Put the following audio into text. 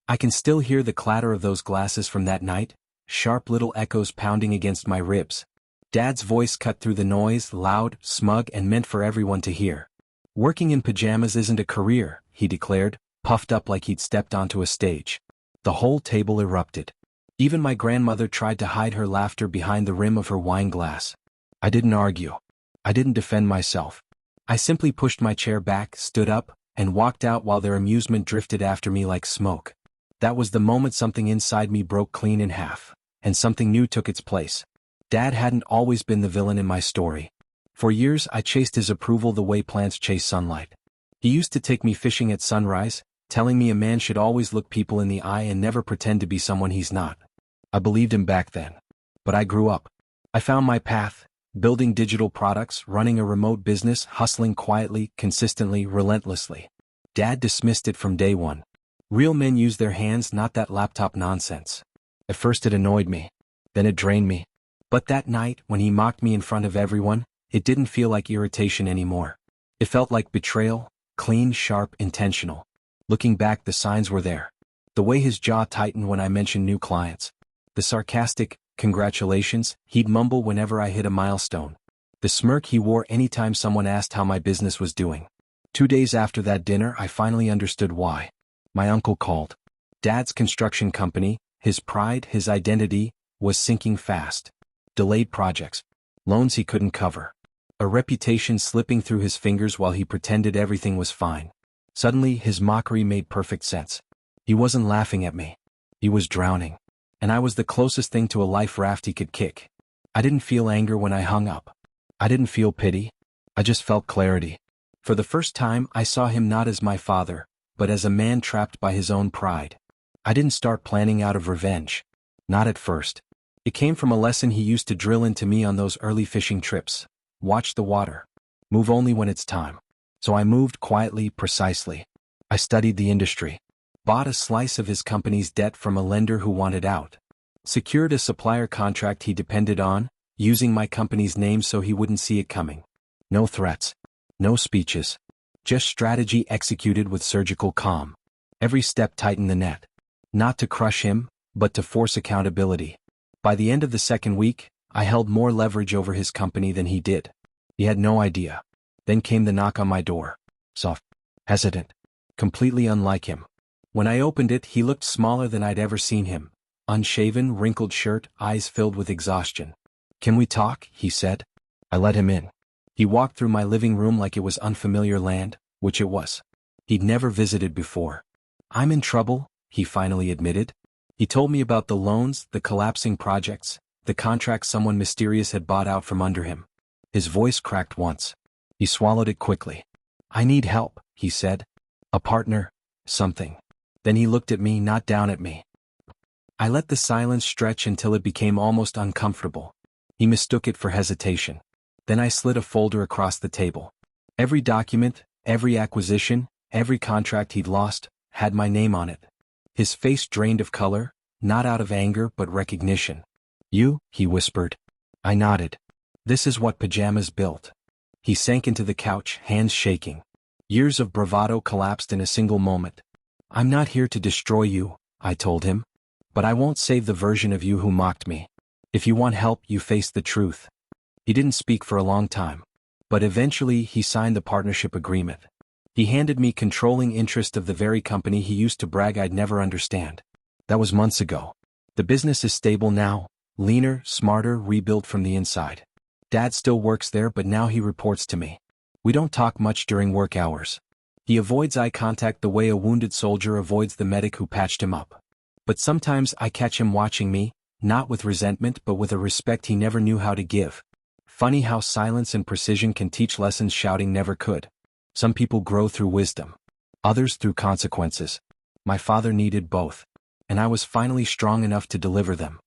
I can still hear the clatter of those glasses from that night, sharp little echoes pounding against my ribs. Dad's voice cut through the noise, loud, smug, and meant for everyone to hear. "Working in pajamas isn't a career," he declared, puffed up like he'd stepped onto a stage. The whole table erupted. Even my grandmother tried to hide her laughter behind the rim of her wine glass. I didn't argue. I didn't defend myself. I simply pushed my chair back, stood up, and walked out while their amusement drifted after me like smoke. That was the moment something inside me broke clean in half, and something new took its place. Dad hadn't always been the villain in my story. For years I chased his approval the way plants chase sunlight. He used to take me fishing at sunrise, telling me a man should always look people in the eye and never pretend to be someone he's not. I believed him back then. But I grew up. I found my path, building digital products, running a remote business, hustling quietly, consistently, relentlessly. Dad dismissed it from day one. Real men use their hands, not that laptop nonsense. At first it annoyed me. Then it drained me. But that night, when he mocked me in front of everyone, it didn't feel like irritation anymore. It felt like betrayal, clean, sharp, intentional. Looking back, the signs were there. The way his jaw tightened when I mentioned new clients. The sarcastic, "Congratulations," he'd mumble whenever I hit a milestone. The smirk he wore anytime someone asked how my business was doing. 2 days after that dinner, I finally understood why. My uncle called. Dad's construction company, his pride, his identity, was sinking fast. Delayed projects. Loans he couldn't cover. A reputation slipping through his fingers while he pretended everything was fine. Suddenly, his mockery made perfect sense. He wasn't laughing at me. He was drowning. And I was the closest thing to a life raft he could kick. I didn't feel anger when I hung up. I didn't feel pity. I just felt clarity. For the first time, I saw him not as my father, but as a man trapped by his own pride. I didn't start planning out of revenge. Not at first. It came from a lesson he used to drill into me on those early fishing trips. Watch the water. Move only when it's time. So I moved quietly, precisely. I studied the industry. Bought a slice of his company's debt from a lender who wanted out. Secured a supplier contract he depended on, using my company's name so he wouldn't see it coming. No threats. No speeches. Just strategy executed with surgical calm. Every step tightened the net. Not to crush him, but to force accountability. By the end of the second week, I held more leverage over his company than he did. He had no idea. Then came the knock on my door. Soft. Hesitant. Completely unlike him. When I opened it, he looked smaller than I'd ever seen him. Unshaven, wrinkled shirt, eyes filled with exhaustion. "Can we talk?" he said. I let him in. He walked through my living room like it was unfamiliar land, which it was. He'd never visited before. "I'm in trouble," he finally admitted. He told me about the loans, the collapsing projects, the contracts someone mysterious had bought out from under him. His voice cracked once. He swallowed it quickly. "I need help," he said. "A partner, something." Then he looked at me, not down at me. I let the silence stretch until it became almost uncomfortable. He mistook it for hesitation. Then I slid a folder across the table. Every document, every acquisition, every contract he'd lost, had my name on it. His face drained of color, not out of anger but recognition. "You?" he whispered. I nodded. "This is what pajamas built." He sank into the couch, hands shaking. Years of bravado collapsed in a single moment. "I'm not here to destroy you," I told him. "But I won't save the version of you who mocked me. If you want help, you face the truth." He didn't speak for a long time. But eventually he signed the partnership agreement. He handed me controlling interest of the very company he used to brag I'd never understand. That was months ago. The business is stable now, leaner, smarter, rebuilt from the inside. Dad still works there, but now he reports to me. We don't talk much during work hours. He avoids eye contact the way a wounded soldier avoids the medic who patched him up. But sometimes I catch him watching me, not with resentment but with a respect he never knew how to give. Funny how silence and precision can teach lessons shouting never could. Some people grow through wisdom. Others through consequences. My father needed both. And I was finally strong enough to deliver them.